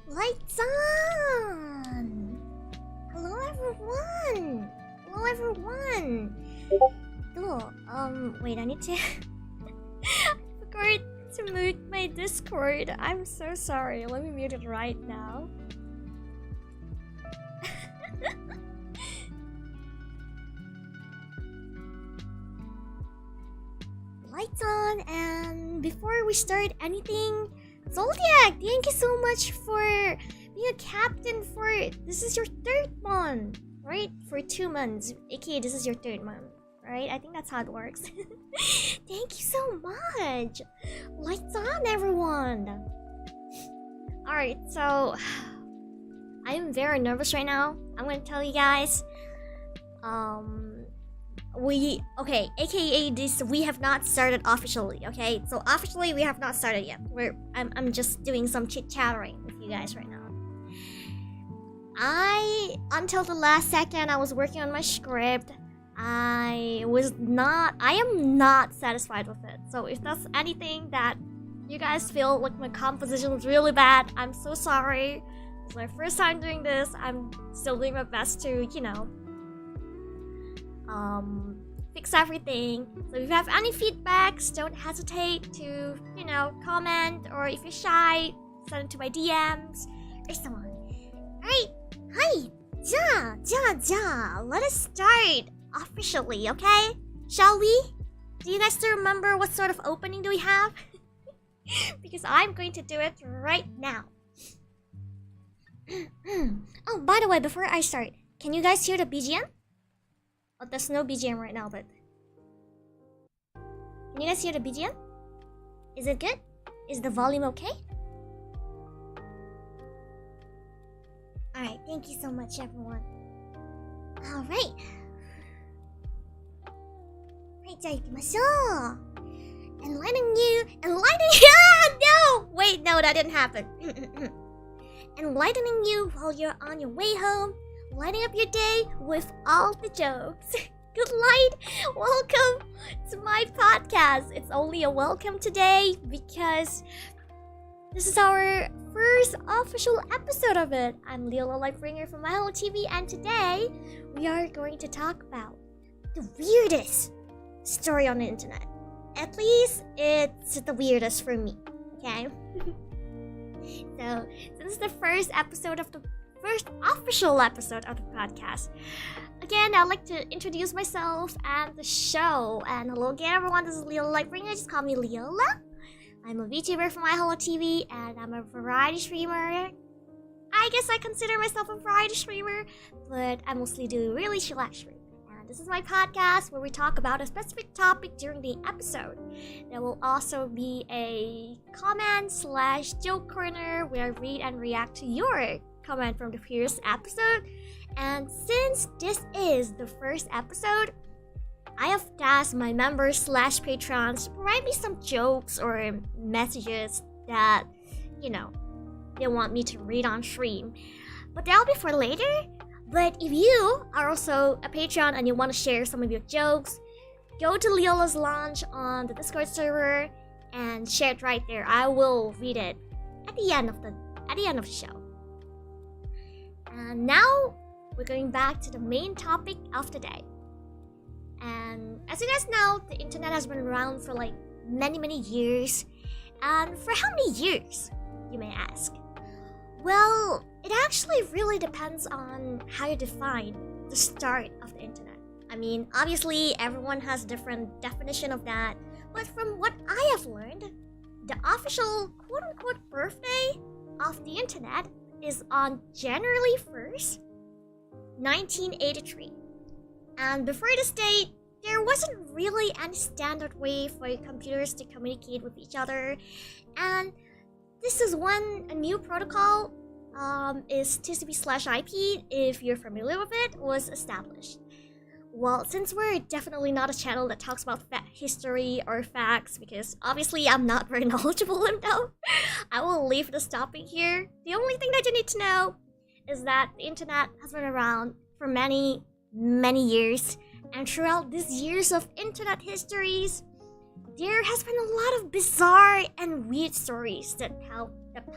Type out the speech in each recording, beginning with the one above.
Lights on! Hello everyone! Hello everyone! Wait, I need to... I forgot to mute my Discord. I'm so sorry. Let me mute it right now. Lights on, and before we start anything, Zoldaic, thank you so much for being a captain for... This is your 3rd month, right? For 2 months. aka this is your 3rd month, right? I think that's how it works. Thank you so much! Lights on, everyone! Alright, so... I'm very nervous right now. I'm gonna tell you guys. Okay, aka this, we have not started officially, okay? So officially, we have not started yet. I'm just doing some chit-chattering with you guys right now. Until the last second, I was working on my script. I am not satisfied with it. So if that's anything that you guys feel like my composition was really bad, I'm so sorry. It's my first time doing this. I'm still doing my best to, you know, fix everything. So if you have any feedbacks, don't hesitate to, you know, comment, or if you're shy, send it to my DMs or so on. Alright, hi! Ja, let us start officially, okay? Shall we? Do you guys still remember what sort of opening do we have? Because I'm going to do it right now. Oh, by the way, before I start, can you guys hear the BGM? Oh, there's no BGM right now, but... Can you guys hear the BGM? Is it good? Is the volume okay? Alright, thank you so much, everyone. Alright. Right, じゃあ行きましょう. Enlightening you... No! Wait, no, that didn't happen. Enlightening you while you're on your way home. Lighting up your day with all the jokes. Good light! Welcome to my podcast. It's only a welcome today because this is our first official episode of it. I'm Liola Lightbringer from MyHolo TV, and today we are going to talk about the weirdest story on the internet. At least it's the weirdest for me, okay? So, this is the first official episode of the podcast. Again, I'd like to introduce myself and the show. And hello again, everyone. This is Liola Lightbringer. Just call me Liola. I'm a Vtuber from MyHolo TV, and I'm a variety streamer. I guess I consider myself a variety streamer, but I mostly do really chillax stream. And this is my podcast where we talk about a specific topic during the episode. There will also be a comment/joke corner where I read and react to your comment from the previous episode. And since this is the first episode, I have tasked my members/patrons to provide me some jokes or messages that, you know, they want me to read on stream. But that'll be for later. But if you are also a patron and you want to share some of your jokes, go to Liola's Lounge on the Discord server and share it right there. I will read it at the end of the show. And now we're going back to the main topic of the day. And as you guys know, the internet has been around for like many years. And for how many years, you may ask? Well, it actually really depends on how you define the start of the internet. I mean, obviously everyone has a different definition of that, but from what I have learned, the official quote-unquote birthday of the internet is on January 1st, 1983. And before this date, there wasn't really any standard way for computers to communicate with each other. And this is when a new protocol, is TCP/IP, if you're familiar with it, was established. Well, since we're definitely not a channel that talks about history or facts, because obviously I'm not very knowledgeable in them, I will leave this topic here. The only thing that you need to know is that the internet has been around for many years, and throughout these years of internet histories, there has been a lot of bizarre and weird stories that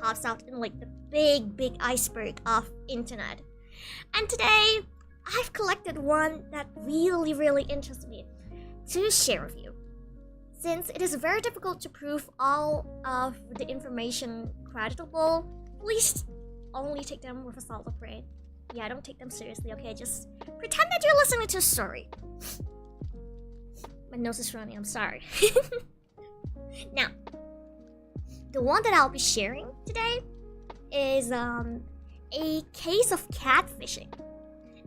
pops out in like the big iceberg of internet. And today, I've collected one that really interests me to share with you. Since it is very difficult to prove all of the information creditable, please only take them with a salt of grain. Yeah, don't take them seriously, okay? Just pretend that you're listening to a story. My nose is running, I'm sorry. Now, the one that I'll be sharing today is a case of catfishing.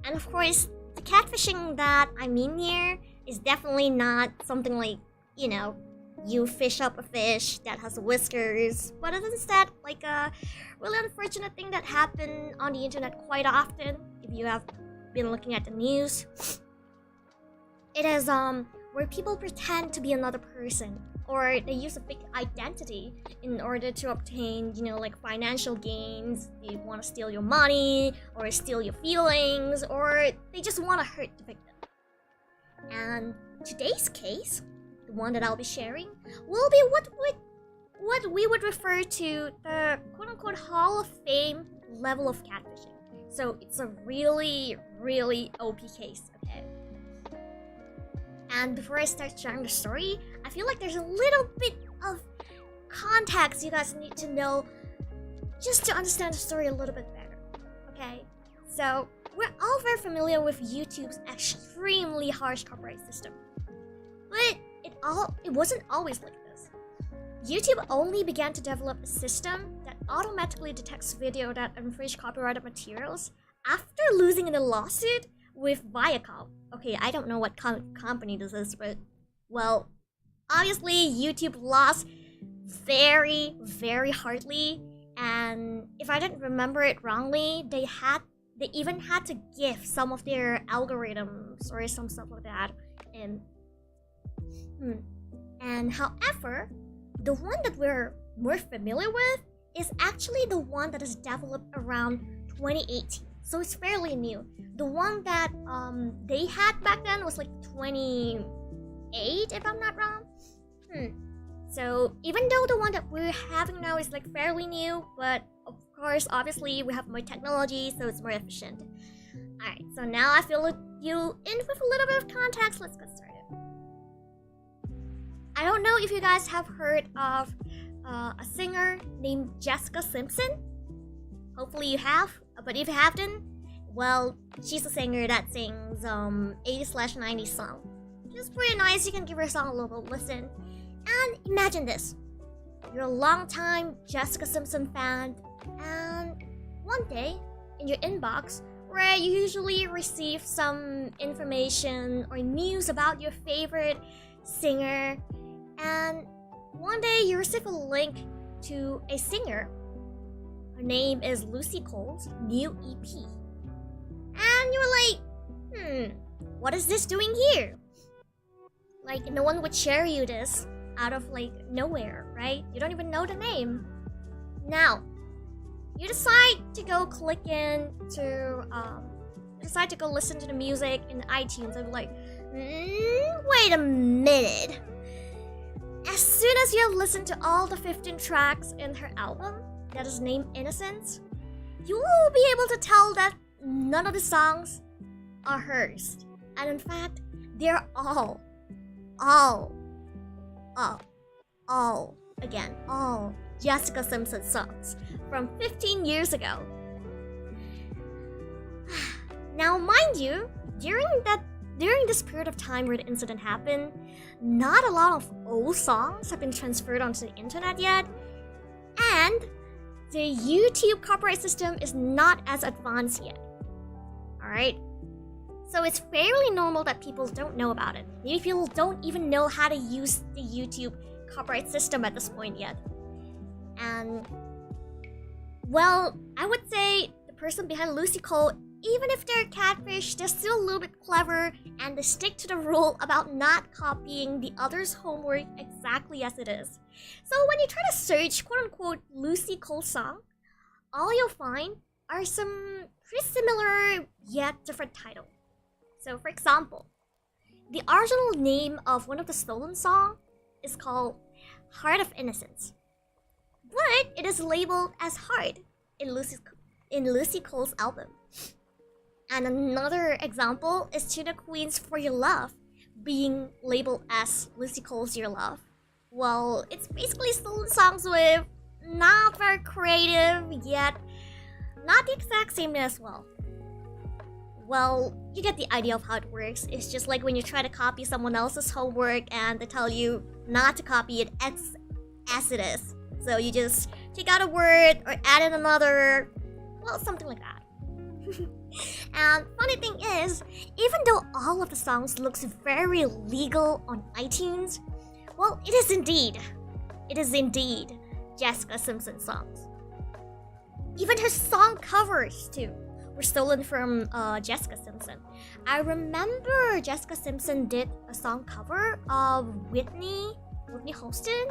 And of course, the catfishing that I mean here is definitely not something like, you know, you fish up a fish that has whiskers, but it's instead like a really unfortunate thing that happened on the internet quite often. If you have been looking at the news, it is where people pretend to be another person, or they use a fake identity in order to obtain, you know, like financial gains. They want to steal your money or steal your feelings, or they just want to hurt the victim. And today's case, the one that I'll be sharing, will be what we would refer to the quote-unquote Hall of Fame level of catfishing. So it's a really OP case, okay? And before I start sharing the story, I feel like there's a little bit of context you guys need to know just to understand the story a little bit better, okay? So, we're all very familiar with YouTube's extremely harsh copyright system. But it wasn't always like this. YouTube only began to develop a system that automatically detects video that infringe copyrighted materials after losing in a lawsuit with Viacom. Okay, I don't know what company this is, but, well, obviously YouTube lost very hardly, and if I didn't remember it wrongly, they even had to give some of their algorithms or some stuff like that. And however, the one that we're more familiar with is actually the one that is developed around 2018. So it's fairly new. The one that they had back then was like 28, if I'm not wrong. So even though the one that we're having now is like fairly new, but of course, obviously, we have more technology, so it's more efficient. Alright, so now I feel you in with a little bit of context. Let's get started. I don't know if you guys have heard of a singer named Jessica Simpson. Hopefully you have, but if you haven't, well, she's a singer that sings 80s/90s song. It's pretty nice. You can give her song a little listen. And imagine this. You're a long-time Jessica Simpson fan, and one day, in your inbox, where you usually receive some information or news about your favorite singer, and one day you receive a link to a singer. Her name is Lucy Cole's new EP. And you're like, what is this doing here? Like, no one would share you this out of like nowhere, right? You don't even know the name. Now, you decide to go click in to, decide to go listen to the music in iTunes and be like, wait a minute. As soon as you have listened to all the 15 tracks in her album, that is named Innocence, you will be able to tell that none of the songs are hers. And in fact, they're all Jessica Simpson songs from 15 years ago. Now, mind you, during this period of time where the incident happened, not a lot of old songs have been transferred onto the internet yet, and the YouTube copyright system is not as advanced yet. Alright? So it's fairly normal that people don't know about it. Maybe people don't even know how to use the YouTube copyright system at this point yet. And, well, I would say the person behind Lucy Cole, even if they're catfish, they're still a little bit clever, and they stick to the rule about not copying the other's homework exactly as it is. So when you try to search quote-unquote Lucy Cole song, all you'll find are some pretty similar yet different titles. So for example, the original name of one of the stolen songs is called Heart of Innocence. But it is labeled as Heart in Lucy Cole's album. And another example is To the Queens For Your Love being labeled as Lucy Cole's Your Love. Well, it's basically stolen songs with not very creative, yet not the exact same as well. Well, you get the idea of how it works. It's just like when you try to copy someone else's homework and they tell you not to copy it as it is. So you just take out a word or add in another, well, something like that. And funny thing is, even though all of the songs looks very legal on iTunes, well, it is indeed Jessica Simpson songs. Even her song covers too were stolen from Jessica Simpson. I remember Jessica Simpson did a song cover of Whitney Houston,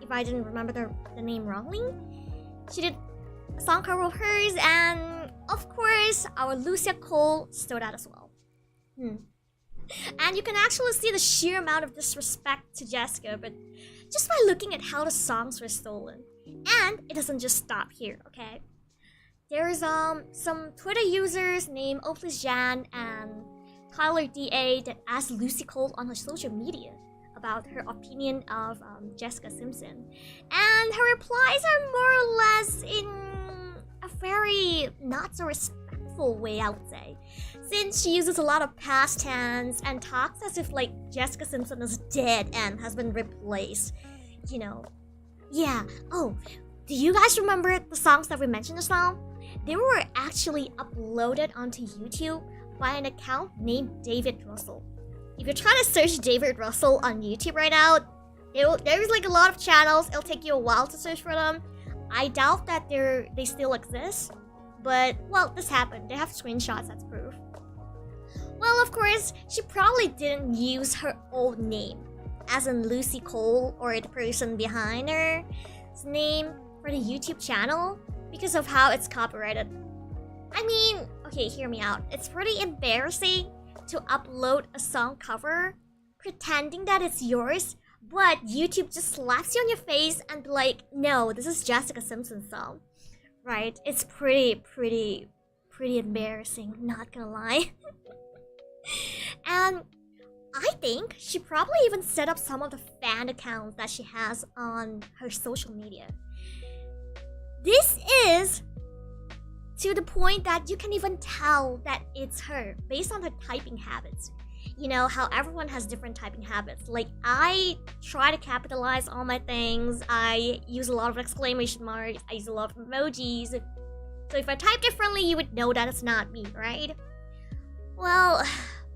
if I didn't remember the name wrongly. She did a song cover of hers, and of course our Lucia Cole stole that as well. And you can actually see the sheer amount of disrespect to Jessica, but just by looking at how the songs were stolen. And it doesn't just stop here, okay? There's some Twitter users named OPTIONAL and Tyler DA that asked Lucy Cole on her social media about her opinion of Jessica Simpson. And her replies are more or less in a very not so respectful way, I would say. Since she uses a lot of past tense and talks as if like Jessica Simpson is dead and has been replaced. You know. Yeah. Oh, do you guys remember the songs that we mentioned just now? They were actually uploaded onto YouTube by an account named David Russell. If you're trying to search David Russell on YouTube right now, there's like a lot of channels. It'll take you a while to search for them. I doubt that they still exist. But, well, this happened. They have screenshots as proof. Well, of course, she probably didn't use her old name, as in Lucy Cole or the person behind her's name for the YouTube channel because of how it's copyrighted. I mean, okay, hear me out. It's pretty embarrassing to upload a song cover pretending that it's yours, but YouTube just slaps you on your face and be like, no, this is Jessica Simpson's song. Right? It's pretty embarrassing, not gonna lie. And I think she probably even set up some of the fan accounts that she has on her social media. This is to the point that you can even tell that it's her based on her typing habits. You know how everyone has different typing habits. Like, I try to capitalize all my things. I use a lot of exclamation marks. I use a lot of emojis. So if I type differently, you would know that it's not me, right? Well,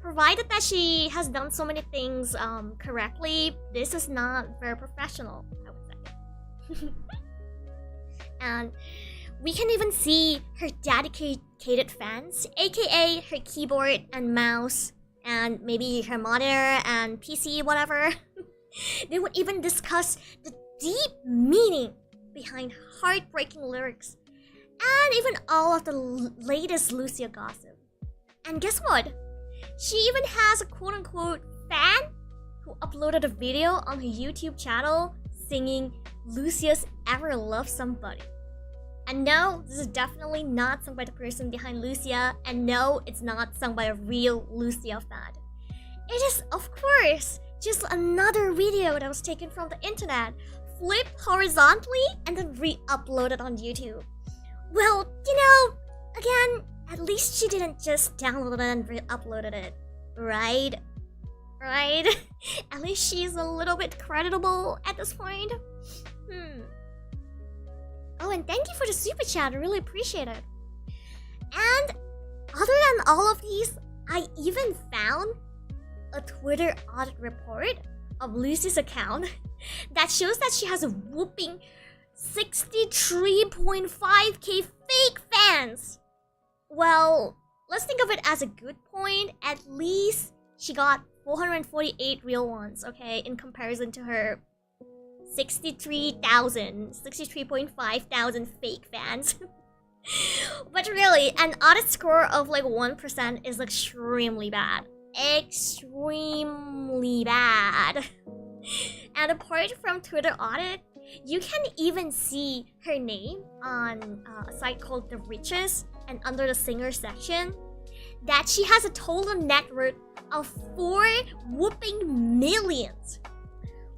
provided that she has done so many things correctly, this is not very professional, I would say. And we can even see her dedicated fans, aka her keyboard and mouse, and maybe her monitor and PC, whatever. They would even discuss the deep meaning behind heartbreaking lyrics, and even all of the latest Lucia gossip. And guess what? She even has a quote-unquote fan who uploaded a video on her YouTube channel singing Lucia's Ever Love Somebody. And no, this is definitely not sung by the person behind Lucia, and no, it's not sung by a real Lucia fan. It is, of course, just another video that was taken from the internet, flipped horizontally, and then re-uploaded on YouTube. Well, you know, again, at least she didn't just download it and re-uploaded it, right? Right? At least she's a little bit creditable at this point. Oh, and thank you for the super chat. I really appreciate it. And other than all of these, I even found a Twitter audit report of Lucy's account that shows that she has a whooping 63.5k fake fans. Well, let's think of it as a good point. At least she got 448 real ones, okay, in comparison to her 63.5 thousand fake fans. But really, an audit score of like 1% is extremely bad. Extremely bad. And apart from Twitter audit, you can even see her name on a site called The Riches, and under the singer section, that she has a total net worth of 4 whooping millions.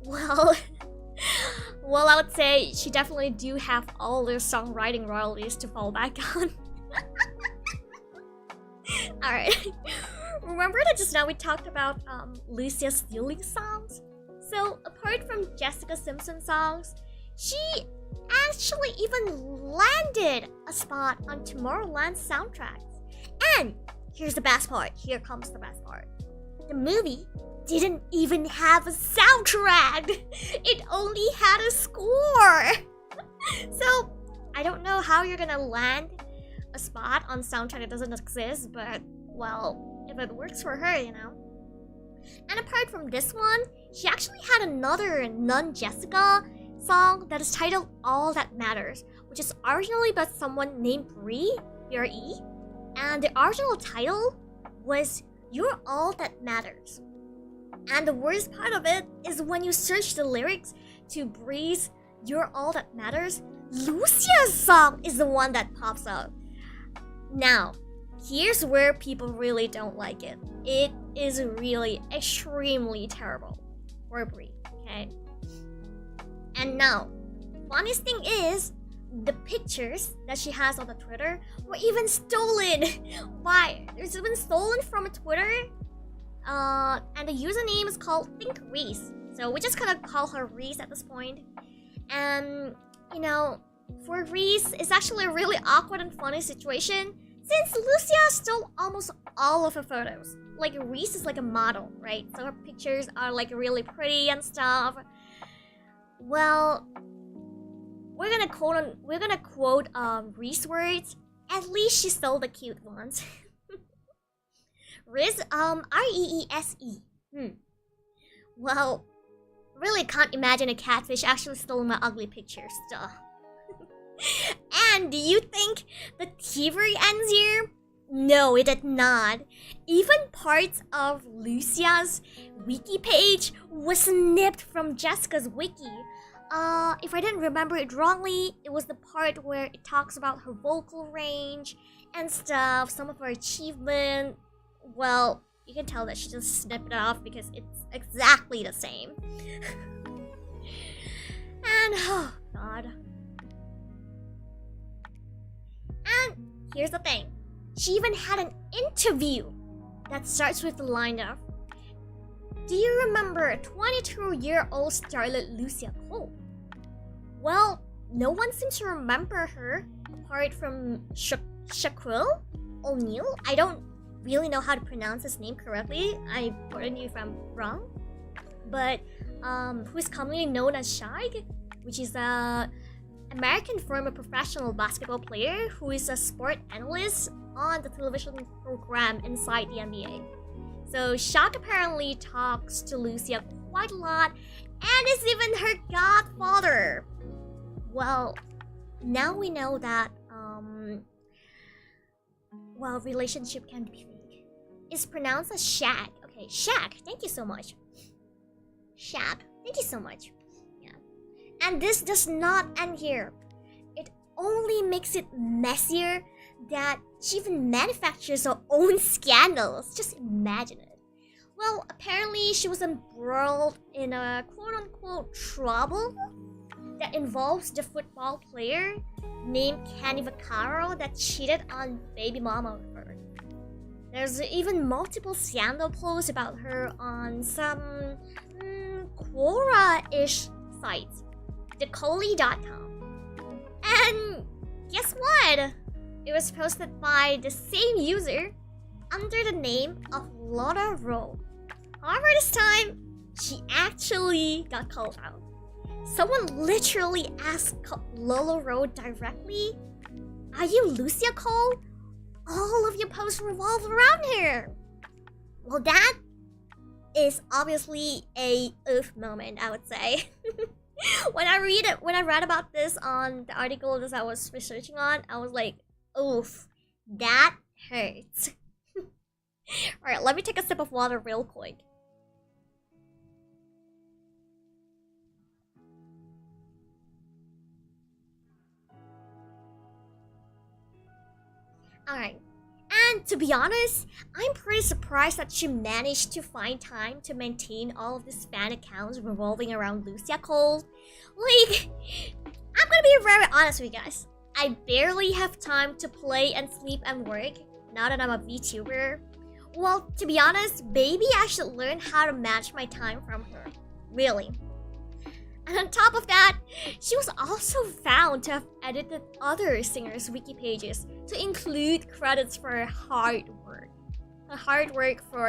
Well, well, I would say she definitely do have all their songwriting royalties to fall back on. Alright. Remember that just now we talked about Lucia stealing songs? So, apart from Jessica Simpson songs, she actually even landed a spot on Tomorrowland's soundtracks. And here's the best part. Here comes the best part. The movie didn't even have a soundtrack. It only had a score. So, I don't know how you're gonna land a spot on soundtrack that doesn't exist, but, well, if it works for her, you know. And apart from this one, she actually had another non-Jessica song that is titled All That Matters, which is originally by someone named Bree, B-R-E, and the original title was You're All That Matters. And the worst part of it is when you search the lyrics to Bree's You're All That Matters, Lucia's song is the one that pops up. Now, here's where people really don't like it. It is really extremely terrible for Bree, okay? And now, funniest thing is, the pictures that she has on the Twitter were even stolen. Why? It's even stolen from Twitter. And the username is called Think Reese. So we just kind of call her Reese at this point. And, you know, for Reese, it's actually a really awkward and funny situation since Lucia stole almost all of her photos. Like, Reese is like a model, right? So her pictures are like really pretty and stuff. Well, we're gonna quote Reese words. At least she stole the cute ones. Reese, R-E-E-S-E. Well, really can't imagine a catfish actually stole my ugly pictures. Duh. And do you think the thievery ends here? No, it did not. Even parts of Lucia's wiki page was snipped from Jessica's wiki. If I didn't remember it wrongly, it was the part where it talks about her vocal range and stuff, some of her achievement. Well, you can tell that she just snipped it off because it's exactly the same. And, oh god. And here's the thing. She even had an interview that starts with the line of, do you remember 22-year-old starlet Lucia Cole? Well, no one seems to remember her apart from Shaquille O'Neal. I don't really know how to pronounce his name correctly. I pardon you if I'm wrong. But who is commonly known as Shag, which is a American former professional basketball player who is a sport analyst on the television program inside the NBA. So Shaq apparently talks to Lucia quite a lot and is even her godfather. Well, now we know that well, relationship can be fake. It's pronounced as Shaq. Okay, Shaq, thank you so much. Shaq, thank you so much. Yeah. And this does not end here. It only makes it messier that she even manufactures her own scandals. Just imagine it. Well, apparently she was embroiled in a quote-unquote trouble that involves the football player named Kenny Vaccaro that cheated on baby mama with her. There's even multiple scandal posts about her on some Quora-ish sites, thecoli.com. And guess what? It was posted by the same user under the name of Lola Rowe. However, this time, she actually got called out. Someone literally asked Lola Rowe directly, "Are you Lucia Cole? All of your posts revolve around her." Well, that is obviously a oof moment, I would say. When I read about this on the article that I was researching on, I was like, oof, that hurts. Alright, let me take a sip of water real quick. Alright. And to be honest, I'm pretty surprised that she managed to find time to maintain all of these fan accounts revolving around Lucia Cole. Like, I'm gonna be very honest with you guys. I barely have time to play and sleep and work now that I'm a VTuber. Well, to be honest, maybe I should learn how to manage my time from her. Really. And on top of that, she was also found to have edited other singers' wiki pages to include credits for her hard work. Her hard work for,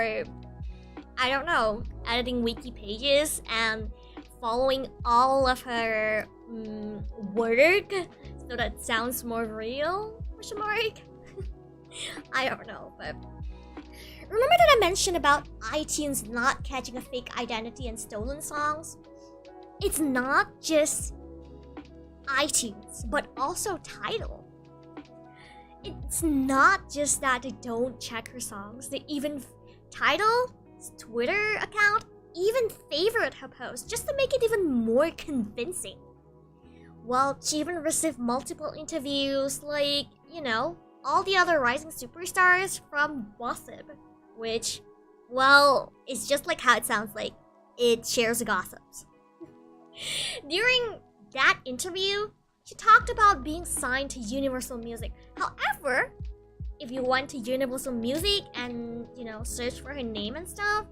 I don't know, editing wiki pages and following all of her work so that it sounds more real, question mark? I don't know, but... Remember that I mentioned about iTunes not catching a fake identity and stolen songs? It's not just iTunes, but also Tidal. It's not just that they don't check her songs, they even Tidal's Twitter account even favorite her post just to make it even more convincing. Well, she even received multiple interviews like, you know, all the other rising superstars from Gossip, which, well, it's just like how it sounds like. It shares the gossips. During that interview, she talked about being signed to Universal Music. However, if you went to Universal Music and, you know, search for her name and stuff,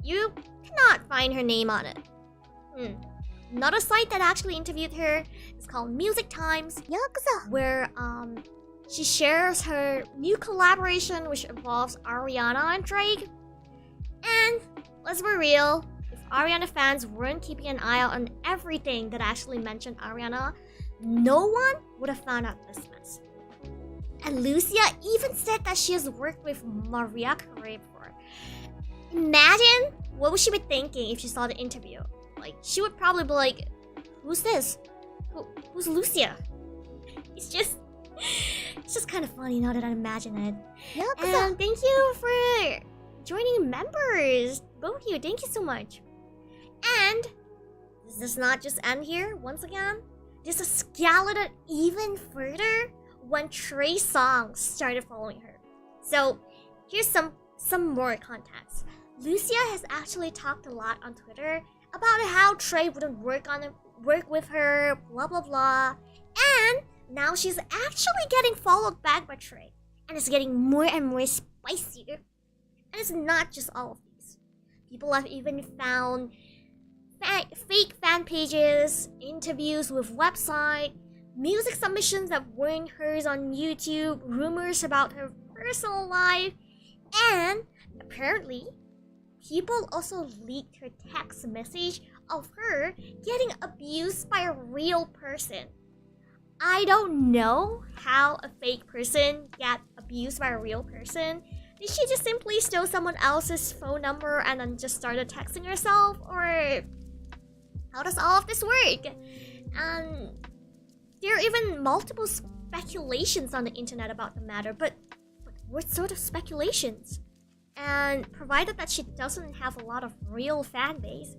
you cannot find her name on it. Another site that actually interviewed her is called Music Times, where she shares her new collaboration which involves Ariana and Drake. And let's be real, if Ariana fans weren't keeping an eye out on everything that actually mentioned Ariana, no one would have found out this mess. And Lucia even said that she has worked with Mariah Carey before. Imagine what would she be thinking if she saw the interview. Like, she would probably be like, who's this? Who's Lucia? It's just kind of funny now that I imagine it. And thank you for joining members. Both of you, thank you so much. And this does not just end here, once again. This escalated even further when Trey Songz started following her. So here's some more context. Lucia has actually talked a lot on Twitter about how Trey wouldn't work with her, blah blah blah. And now she's actually getting followed back by Trey. And it's getting more and more spicier. And it's not just all of these. People have even found fake fan pages, interviews with website, music submissions that weren't hers on YouTube, rumors about her personal life, and apparently, people also leaked her text message of her getting abused by a real person. I don't know how a fake person got abused by a real person. Did she just simply steal someone else's phone number and then just started texting herself? Or how does all of this work? And there are even multiple speculations on the internet about the matter, but what sort of speculations? And provided that she doesn't have a lot of real fan base,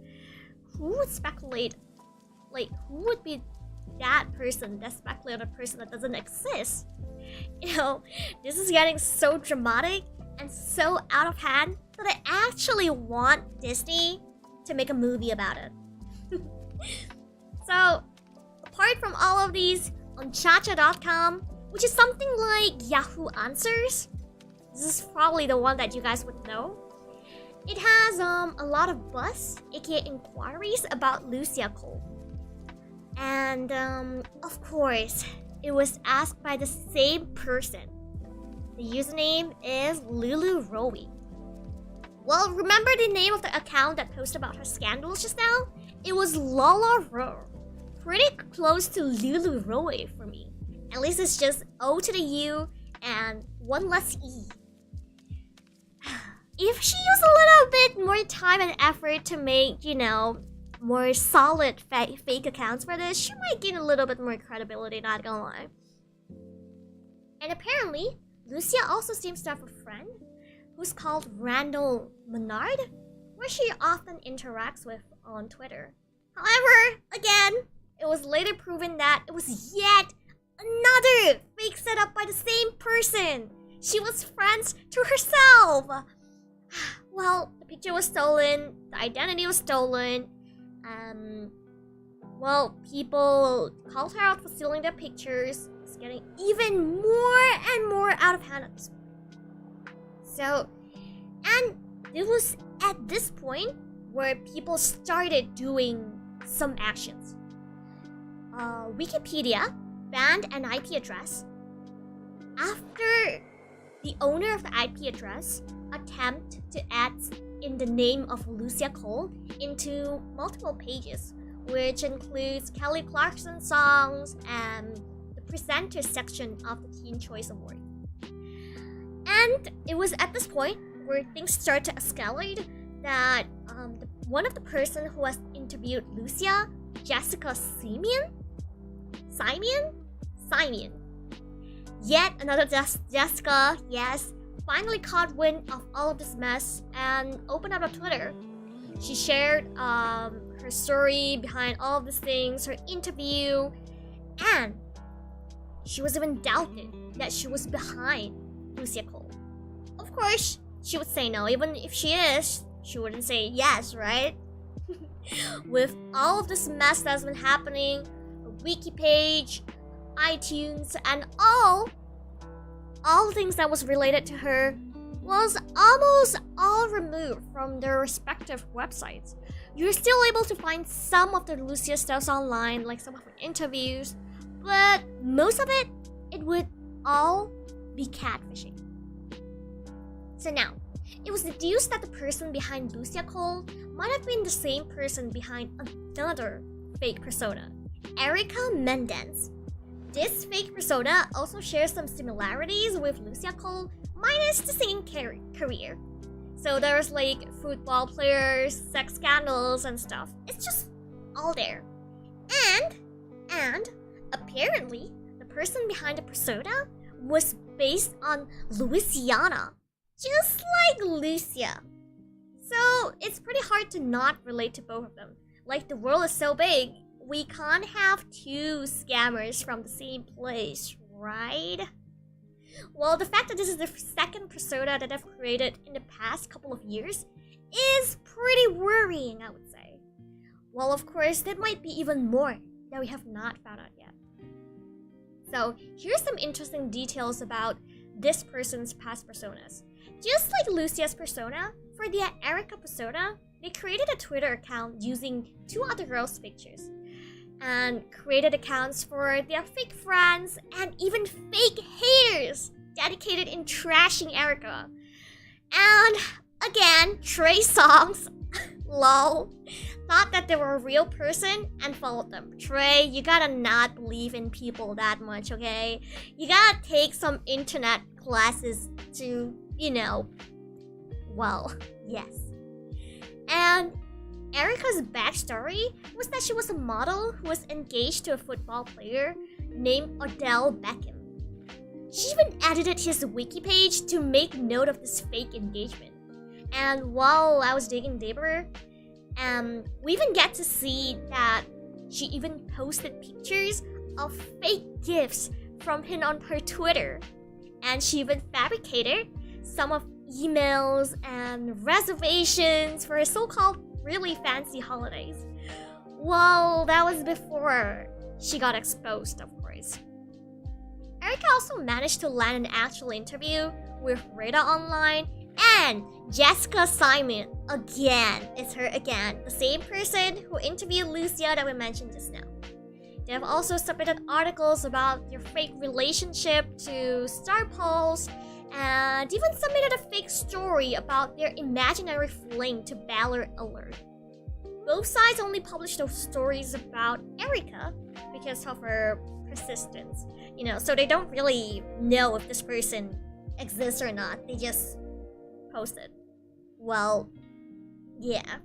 who would speculate? Like, who would be that person, that speculated person that doesn't exist? You know, this is getting so dramatic and so out of hand that I actually want Disney to make a movie about it. So, apart from all of these, on Chacha.com, which is something like Yahoo Answers, this is probably the one that you guys would know. It has a lot of buzz, aka inquiries about Lucia Cole. And of course, it was asked by the same person. The username is Lulu Rowie. Well, remember the name of the account that posted about her scandals just now? It was Lola Ro. Pretty close to Lulu Rowie for me. At least it's just O to the U and one less E. If she used a little bit more time and effort to make, you know, more solid fake accounts for this, she might gain a little bit more credibility, not gonna lie. And apparently, Lucia also seems to have a friend who's called Randall Menard, where she often interacts with on Twitter. However, again, it was later proven that it was yet another fake setup by the same person. she was friends to herself. Well, the picture was stolen, the identity was stolen. Well, people called her out for stealing their pictures. It's getting even more and more out of hand at this point. So, and it was at this point where people started doing some actions. Wikipedia banned an IP address after the owner of the IP address attempted to add in the name of Lucia Cole into multiple pages, which includes Kelly Clarkson songs and the presenter section of the Teen Choice Award. And it was at this point where things started to escalate that one of the person who has interviewed Lucia, Jessica Simeon, yet another Jessica, yes, finally caught wind of all of this mess and opened up on Twitter. She shared her story behind all of these things, her interview, and she was even doubted that she was behind Lucia Cole. Of course, she would say no. Even if she is, she wouldn't say yes, right? With all of this mess that's been happening, a wiki page, iTunes, and all things that was related to her was almost all removed from their respective websites. You're still able to find some of the Lucia stuffs online, like some of her interviews, but most of it would all be catfishing. So now, it was deduced that the person behind Lucia Cole might have been the same person behind another fake persona, Erica Mendez. This fake persona also shares some similarities with Lucia Cole, minus the singing career. So there's like football players, sex scandals, and stuff. It's just all there. And apparently, the person behind the persona was based on Louisiana, just like Lucia. So it's pretty hard to not relate to both of them. Like, the world is so big, we can't have two scammers from the same place, right? Well, the fact that this is the second persona that I've created in the past couple of years is pretty worrying, I would say. Well, of course, there might be even more that we have not found out yet. So, here's some interesting details about this person's past personas. Just like Lucia's persona, for the Erica persona, they created a Twitter account using two other girls' pictures, and created accounts for their fake friends and even fake haters dedicated in trashing Erica. And again, Trey Songs, lol, thought that they were a real person and followed them. Trey, you gotta not believe in people that much, okay? You gotta take some internet classes to, well, yes. And Erica's backstory was that she was a model who was engaged to a football player named Odell Beckham. She even edited his wiki page to make note of this fake engagement. And while I was digging deeper, we even get to see that she even posted pictures of fake gifts from him on her Twitter. And she even fabricated some of emails and reservations for her so-called really fancy holidays. Well, that was before she got exposed, of course. Erica also managed to land an actual interview with Rita Online and Jessica Simon again. It's her again, the same person who interviewed Lucia that we mentioned just now. They have also submitted articles about their fake relationship to Star Pulse, and even submitted a fake story about their imaginary fling to Baller Alert. Both sides only published those stories about Erica because of her persistence, so they don't really know if this person exists or not. They just posted. Well, yeah.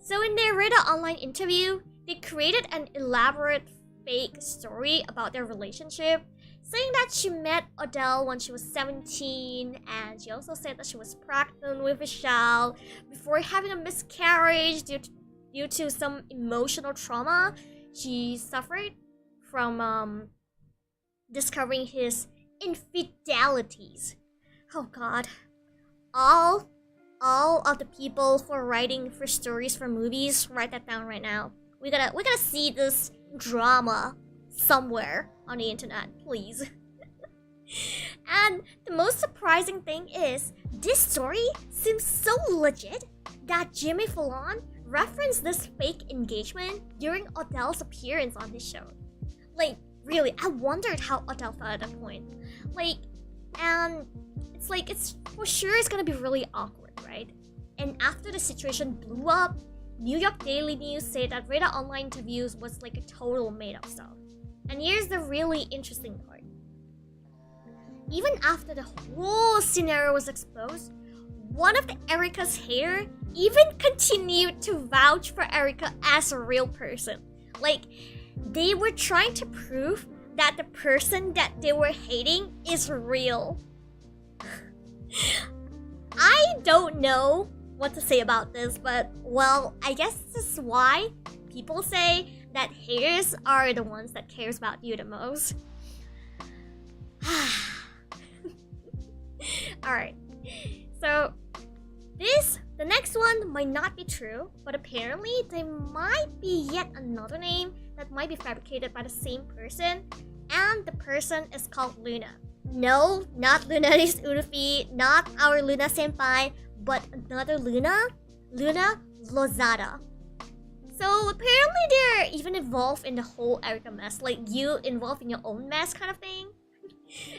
So in their Rita Online interview, they created an elaborate fake story about their relationship, saying that she met Odell when she was 17, and she also said that she was pregnant with a child before having a miscarriage due to some emotional trauma she suffered from discovering his infidelity infidelities. Oh god. All of the people who are writing for stories for movies, write that down right now. We gotta see this drama somewhere on the internet, please. And the most surprising thing is, this story seems so legit that Jimmy Fallon referenced this fake engagement during Adele's appearance on this show. Like, really, I wondered how Adele felt at that point. Like, and it's for sure it's gonna be really awkward, right? And after the situation blew up, New York Daily News said that Radar Online interviews was like a total made-up stuff. And here's the really interesting part. Even after the whole scenario was exposed, one of the Erica's hater even continued to vouch for Erica as a real person. Like, they were trying to prove that the person that they were hating is real. I don't know what to say about this, but well, I guess this is why people say that haters are the ones that cares about you the most. Alright, so the next one might not be true, but apparently there might be yet another name that might be fabricated by the same person, and the person is called Luna. No, not Luna is Urufi, not our Luna senpai, but another Luna Lozada. So apparently they're even involved in the whole Erica mess, like you involved in your own mess kind of thing.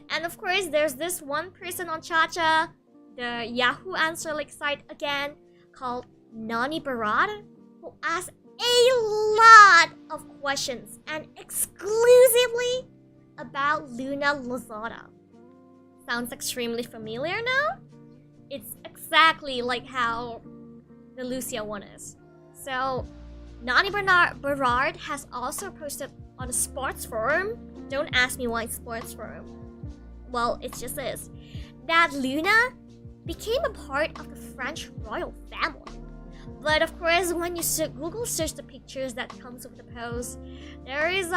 And of course, there's this one person on Chacha, the Yahoo answer like site again, called Nani Barad, who asks a lot of questions and exclusively about Luna Lozada. Sounds extremely familiar now? It's exactly like how the Lucia one is. So, Nani Barad has also posted on a sports forum. Don't ask me why it's sports forum. Well, it just is. That Luna became a part of the French royal family. But of course, when you Google search the pictures that comes with the post, there is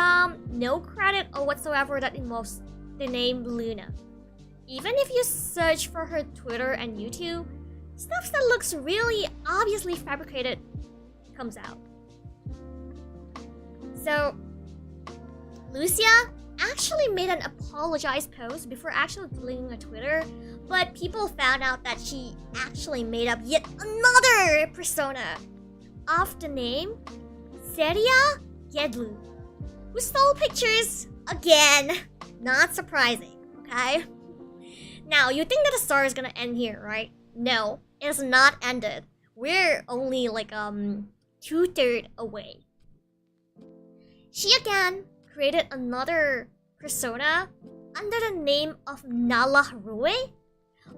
no credit or whatsoever that involves the name Luna. Even if you search for her Twitter and YouTube, stuff that looks really obviously fabricated comes out. So, Lucia actually made an apologized post before actually deleting her Twitter, but people found out that she actually made up yet another persona of the name Seria Gedlu, who stole pictures again. Not surprising, okay? Now, you think that the story is gonna end here, right? No, it has not ended. We're only like 2/3 away. She again created another persona under the name of Nala Rue.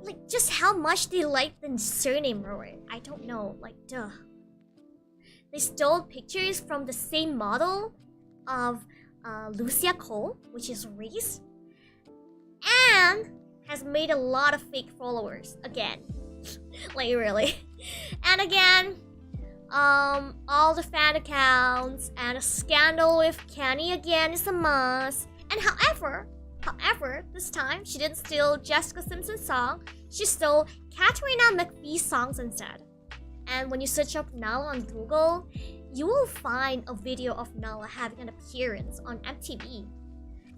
Like, just how much they like the surname Rue, I don't know, like, duh. They stole pictures from the same model of Lucia Cole, which is Reese, and has made a lot of fake followers again. Like, really. And again, all the fan accounts and a scandal with Kenny again is a must. And however, this time she didn't steal Jessica Simpson's song, she stole Katarina McPhee's songs instead. And when you search up Nala on Google, you will find a video of Nala having an appearance on MTV.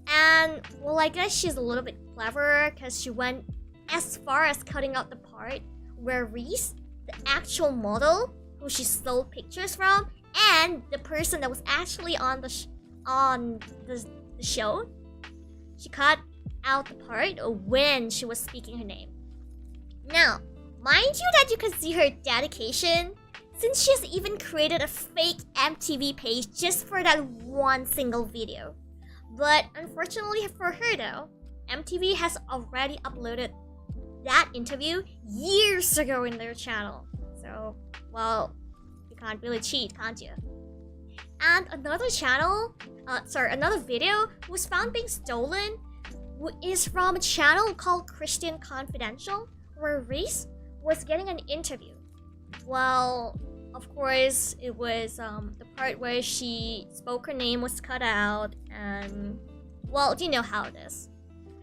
And well, I guess she's a little bit clever because she went as far as cutting out the part where Reese, the actual model who she stole pictures from, and the person that was actually on the show, she cut out the part when she was speaking her name. Now, mind you that you can see her dedication, since she has even created a fake MTV page just for that one single video. But unfortunately for her though, MTV has already uploaded that interview years ago in their channel. So, well, you can't really cheat, can't you? And another video was found being stolen is from a channel called Christian Confidential, where Reese was getting an interview. Well, of course, it was the part where she spoke her name was cut out, and well, you know how it is.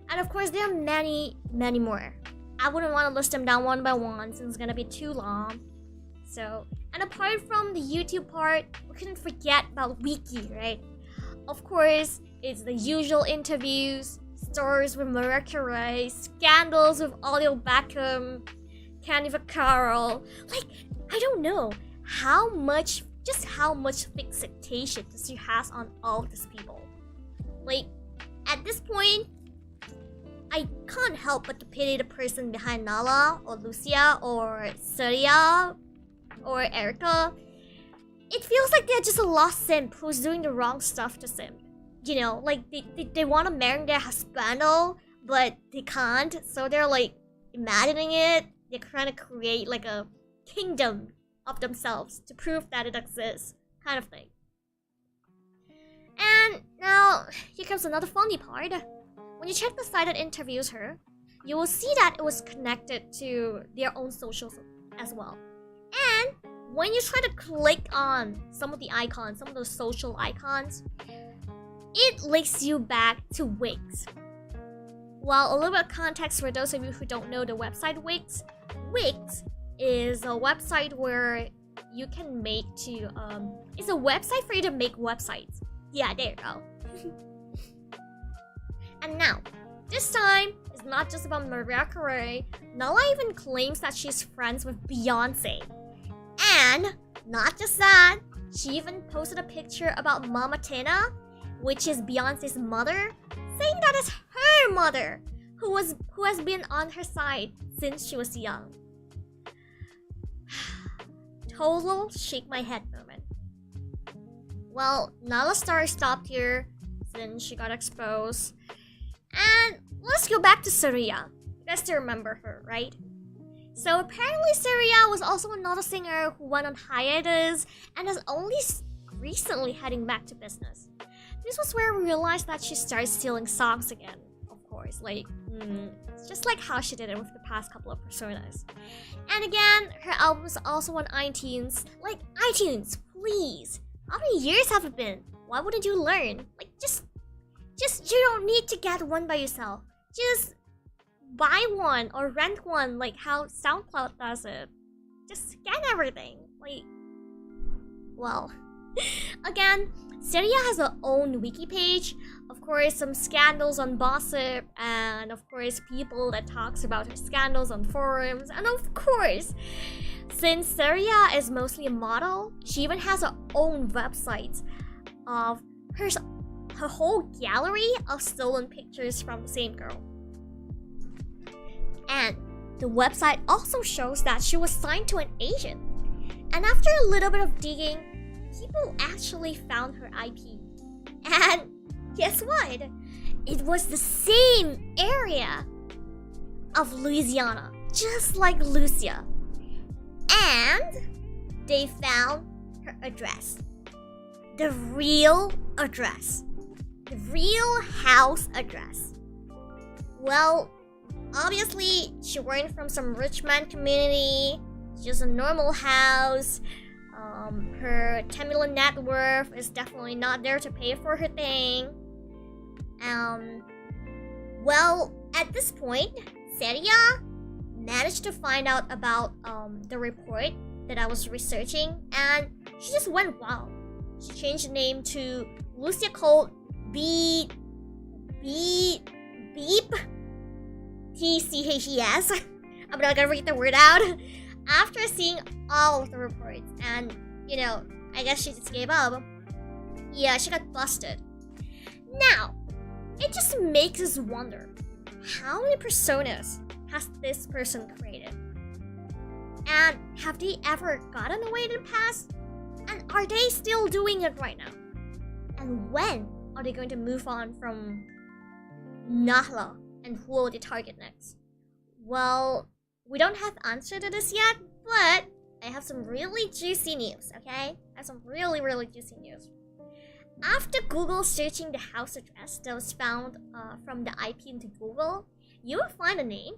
And of course, there are many, many more. I wouldn't want to list them down one by one since it's gonna be too long. So, and apart from the YouTube part, we couldn't forget about Wiki, right? Of course, it's the usual interviews, stories with Mariah Ray, scandals with Audio Beckham, Candy Vaccaro. Like, I don't know how much fixation does she has on all of these people. Like, at this point, I can't help but to pity the person behind Nala, or Lucia, or Surya, or Erica. It feels like they're just a lost simp who's doing the wrong stuff to simp. You know, like they want to marry their husbando, but they can't, so they're like imagining it. They're trying to create like a kingdom of themselves to prove that it exists, kind of thing. And now, here comes another funny part. When you check the site that interviews her, you will see that it was connected to their own socials as well. And when you try to click on some of the icons, some of those social icons, it links you back to Wix. Well, a little bit of context for those of you who don't know the website Wix. Wix is a website where you can make it's a website for you to make websites. Yeah, there you go. And now, this time, it's not just about Mariah Ray. Nala even claims that she's friends with Beyonce. And, not just that, she even posted a picture about Mama Tina, which is Beyonce's mother, saying that it's her mother, who has been on her side since she was young. Total shake my head moment. Well, Nala's story stopped here since she got exposed. And let's go back to Surya. You guys still remember her, right? So apparently Surya was also another singer who went on hiatus and is only recently heading back to business. This was where we realized that she started stealing songs again, of course. Like, it's just like how she did it with the past couple of personas. And again, her album was also on iTunes. Like, iTunes, please. How many years have it been? Why wouldn't you learn? Like, just you don't need to get one by yourself. Just buy one or rent one, like how SoundCloud does it. Just scan everything. Like, well, again, Surya has her own wiki page. Of course, some scandals on Gossip, and of course, people that talks about her scandals on forums, and of course, since Surya is mostly a model, she even has her own website of her whole gallery of stolen pictures from the same girl. And the website also shows that she was signed to an agent. And after a little bit of digging, people actually found her IP. And guess what? It was the same area of Louisiana, just like Lucia. And they found her address. The real address. The real house address. Well, obviously, she weren't from some rich man community. It's just a normal house. Her 10 million net worth is definitely not there to pay for her thing. Well, at this point, Surya managed to find out about the report that I was researching, and she just went wild. She changed the name to Lucia Colt Beep TCHES. I'm not gonna read the word out. After seeing all of the reports, and you know, I guess she just gave up. Yeah, she got busted. Now, it just makes us wonder, how many personas has this person created? And have they ever gotten away in the past? And are they still doing it right now? And when are they going to move on from Nahla, and who will they target next? Well, we don't have answer to this yet, but I have some really juicy news, okay? I have some really, really juicy news. After Google searching the house address that was found from the IP into Google, you will find a name,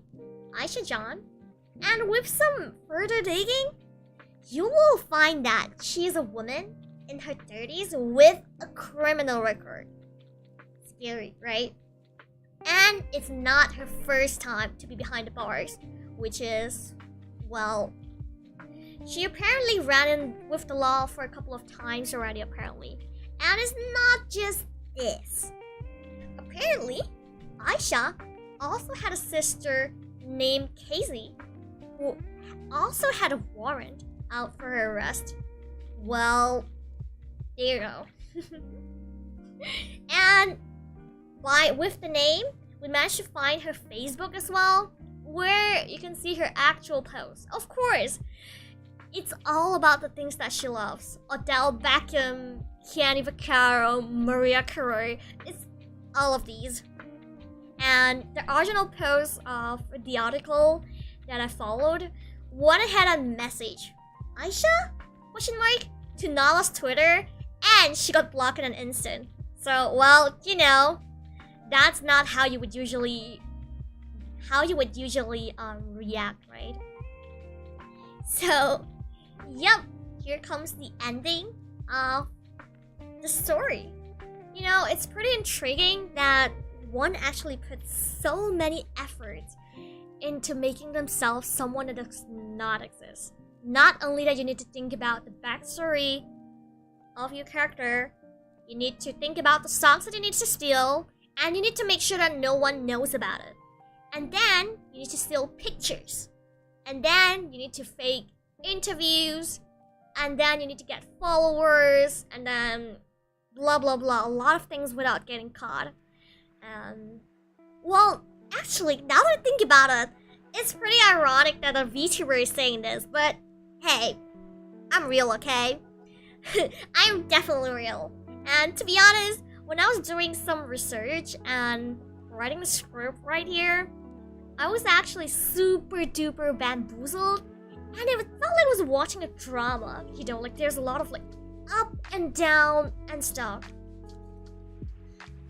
Aisha John, and with some further digging, you will find that she is a woman in her 30s with a criminal record. Scary, right? And it's not her first time to be behind the bars, which is, well, she apparently ran in with the law for a couple of times already, apparently. And it's not just this. Apparently, Aisha also had a sister named Casey, who also had a warrant out for her arrest. Well, there you go. And with the name, we managed to find her Facebook as well, where you can see her actual posts. Of course, it's all about the things that she loves. Odell Beckham, Gianni Vaccaro, Maria Carey. It's all of these. And the original post of the article that I followed went ahead and messaged Aisha? ? To Nala's Twitter, and she got blocked in an instant. So, well, you know, that's not how you would usually react, right? So, yep, here comes the ending of the story. You know, it's pretty intriguing that one actually puts so many efforts into making themselves someone that does not exist. Not only that you need to think about the backstory of your character, you need to think about the songs that you need to steal, and you need to make sure that no one knows about it. And then, you need to steal pictures. And then, you need to fake interviews. And then, you need to get followers. And then, blah blah blah. A lot of things without getting caught. And, well, actually, now that I think about it, it's pretty ironic that a VTuber is saying this, but hey, I'm real, okay? I'm definitely real. And to be honest, when I was doing some research and writing the script right here, I was actually super duper bamboozled, and it felt like I was watching a drama. You know, like there's a lot of like up and down and stuff.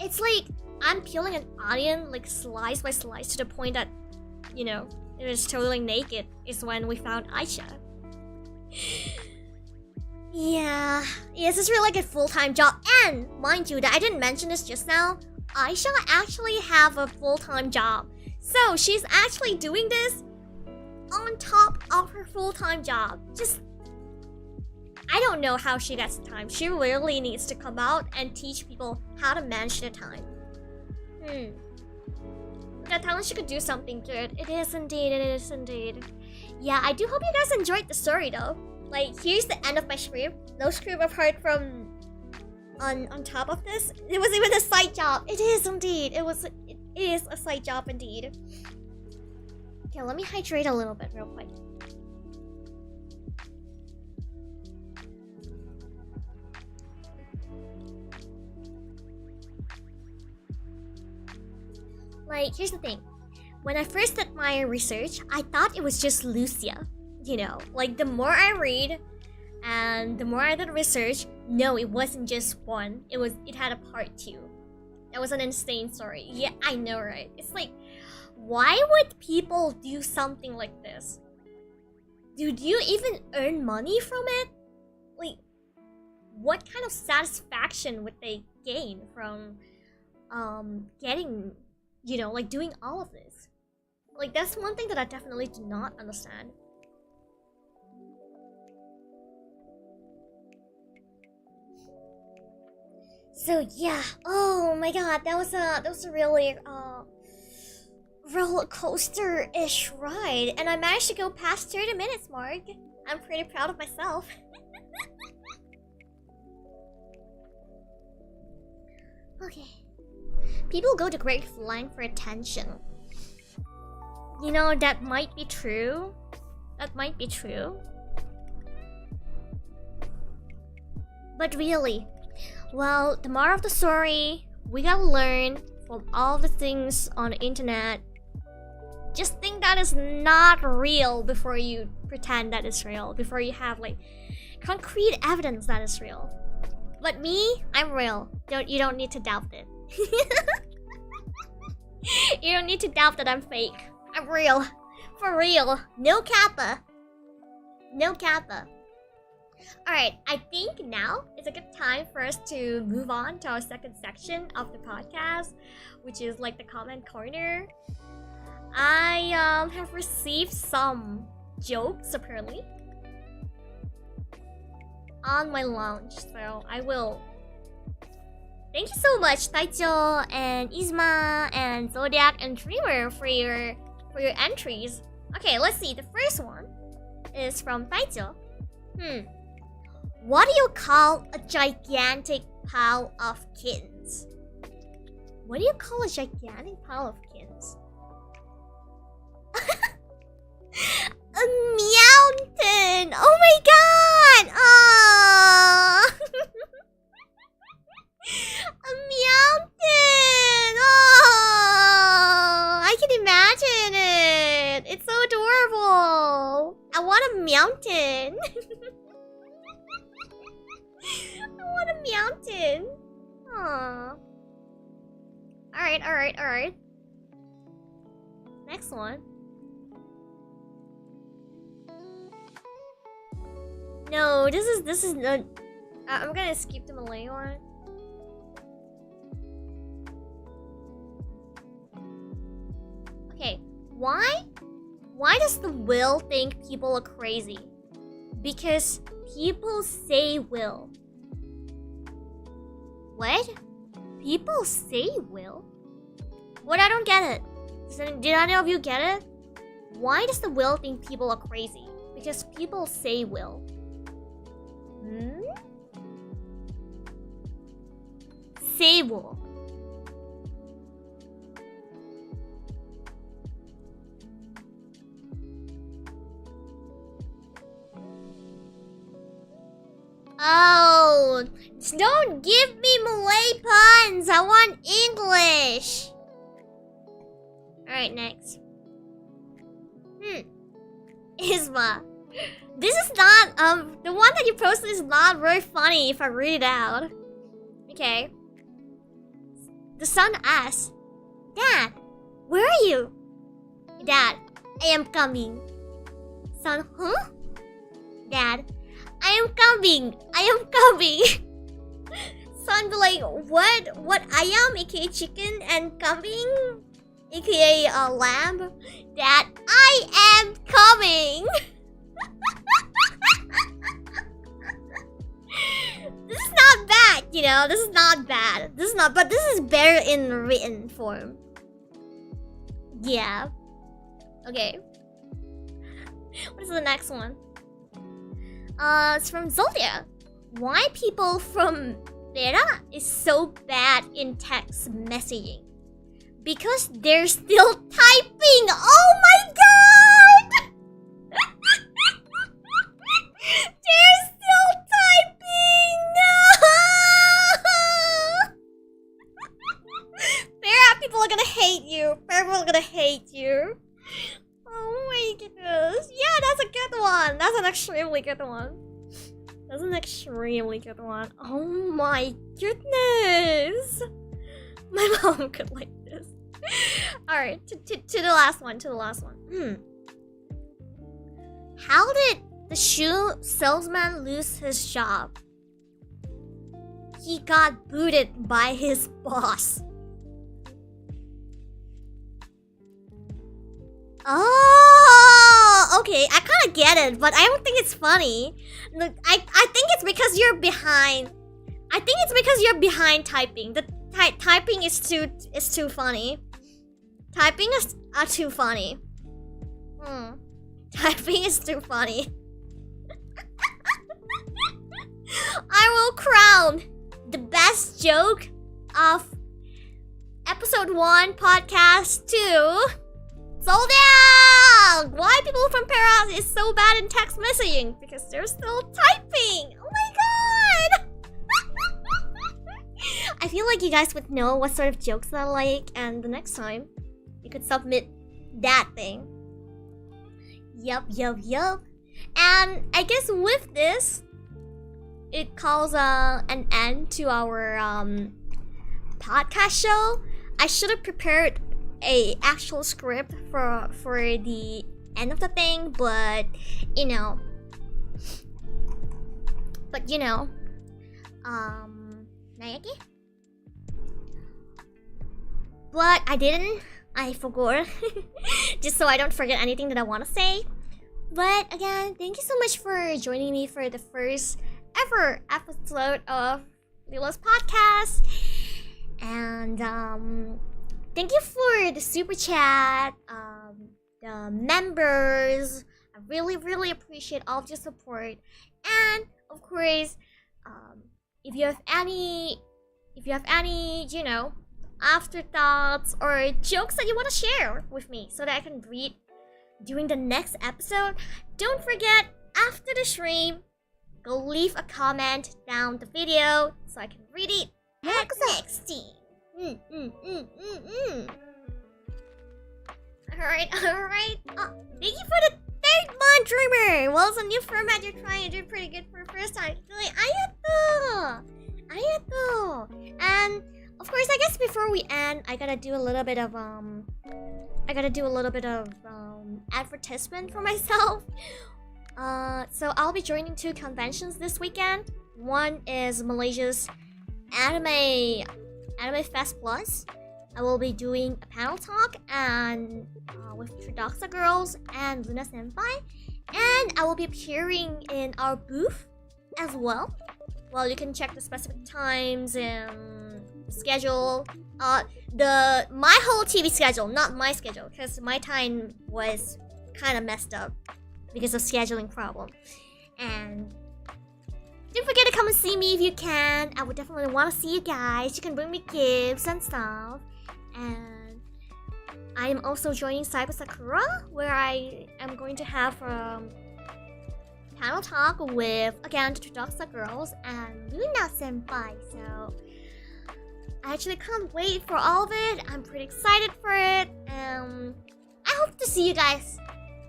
It's like I'm peeling an onion like slice by slice to the point that, you know, it was totally naked is when we found Aisha. Yeah, this is really like a full-time job. And mind you, that I didn't mention this just now, Aisha actually have a full-time job. So she's actually doing this on top of her full-time job. Just, I don't know how she gets the time. She really needs to come out and teach people how to manage their time. With that talent, she could do something good. It is indeed, it is indeed. Yeah, I do hope you guys enjoyed the story though. Like, here's the end of my script. No script apart from on top of this. It was even a side job. It is indeed. It is a side job indeed. Okay, let me hydrate a little bit real quick. Like, here's the thing. When I first did my research, I thought it was just Lucia. You know, like the more I read and the more I did research, no, it wasn't just one. It had a part 2. That was an insane story. Yeah, I know, right? It's like, why would people do something like this? Do you even earn money from it? Like, what kind of satisfaction would they gain from getting, you know, like doing all of this? Like, that's one thing that I definitely do not understand. So yeah, oh my god, that was a really roller coaster-ish ride, and I managed to go past 30 minutes mark. I'm pretty proud of myself. Okay, people go to great lengths for attention. You know, that might be true. That might be true. But really, well, the moral of the story, we gotta learn from all the things on the internet. Just think that is not real before you pretend that it's real. Before you have like concrete evidence that it's real. But me, I'm real. You don't need to doubt it. You don't need to doubt that I'm fake. I'm real. For real. No kappa. No kappa. Alright, I think now is a good time for us to move on to our second section of the podcast, which is like the comment corner. I have received some jokes apparently on my lounge, so I will. Thank you so much, Taicho and Isma and Zodiac and Dreamer for your entries. Okay, let's see. The first one is from Taicho. What do you call a gigantic pile of kittens? What do you call a gigantic pile of kittens? A mountain! Oh my god! Aww! A mountain! Oh, I can imagine it! It's so adorable! I want a mountain! I want a mountain! Aww. Alright. Next one. No, this is not. I'm gonna skip the Malay one. Okay, why does the Will think people are crazy? Because people say Will. What? People say Will? What? I don't get it. Did any of you get it? Why does the Will think people are crazy? Because people say Will. Say Will. Oh, don't give me Malay puns. I want English. Alright, next. Isma. This is not, the one that you posted is not very funny if I read it out. Okay. The son asks, Dad, where are you? Dad, I am coming. Son, huh? Dad, I am coming. Son be like, what I am, aka chicken, and coming, aka lamb. Dad, I am coming. This is not bad, you know. This is not bad. But this is better in written form. Yeah. Okay. What is the next one? It's from Zoldia. Why people from Vera is so bad in text messaging? Because they're still typing. Oh my god! They're still typing. No! Vera, people are gonna hate you. People are gonna hate you. Oh my goodness. Yeah, that's a good one. That's an extremely good one. Oh my goodness. My mom could like this. Alright, to the last one. How did the shoe salesman lose his job? He got booted by his boss. Oh, okay. I kind of get it, but I don't think it's funny. Look, I think it's because you're behind. I think it's because you're behind typing. The typing is too funny. Typing is too funny. Typing is too funny. I will crown the best joke of episode 1, podcast 2. Sold out! Why people from Paris is so bad in text messaging? Because they're still typing. Oh my god! I feel like you guys would know what sort of jokes I like, and the next time you could submit that thing. Yup. And I guess with this, it calls an end to our podcast show. I should have prepared a actual script for the end of the thing, but you know, But you know, Nayaki? But I didn't. I forgot. Just so I don't forget anything that I want to say. But again, thank you so much for joining me for the first ever episode of Liola's podcast. And thank you for the super chat, the members. I really, really appreciate all of your support. And of course, if you have any, you know, afterthoughts or jokes that you want to share with me so that I can read during the next episode, don't forget, after the stream, go leave a comment down the video so I can read it next time. Alright. Thank you for the 3rd month dreamer. Well, it's a new format you're trying. You're doing pretty good for the first time. Arigato. And of course, I guess before we end, I gotta do a little bit of advertisement for myself. So I'll be joining 2 conventions this weekend. One is Malaysia's Anime Fest Plus. I will be doing a panel talk and with Tradoxa Girls and Luna Senpai, and I will be appearing in our booth as well. Well, you can check the specific times and schedule. The MyHolo TV schedule, not my schedule, because my time was kind of messed up because of scheduling problem. And don't forget to come and see me if you can. I would definitely want to see you guys. You can bring me gifts and stuff. And I am also joining Cyber Sakura, where I am going to have panel talk with, again, the Tradoxa Girls and Luna Senpai. So I actually can't wait for all of it. I'm pretty excited for it. I hope to see you guys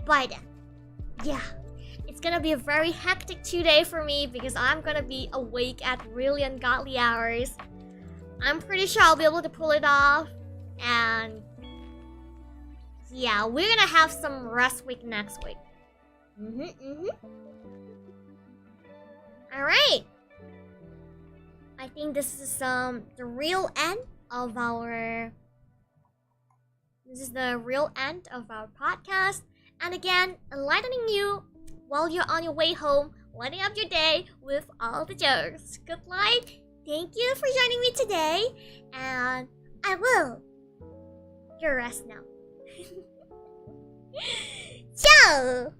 by then. Yeah, it's gonna be a very hectic 2 day for me because I'm gonna be awake at really ungodly hours. I'm pretty sure I'll be able to pull it off. And yeah, we're gonna have some rest week next week. Alright. I think this is the real end of our podcast. And again, enlightening you while you're on your way home, lighting up your day with all the jokes. Good night. Thank you for joining me today, and I will your rest now. Ciao!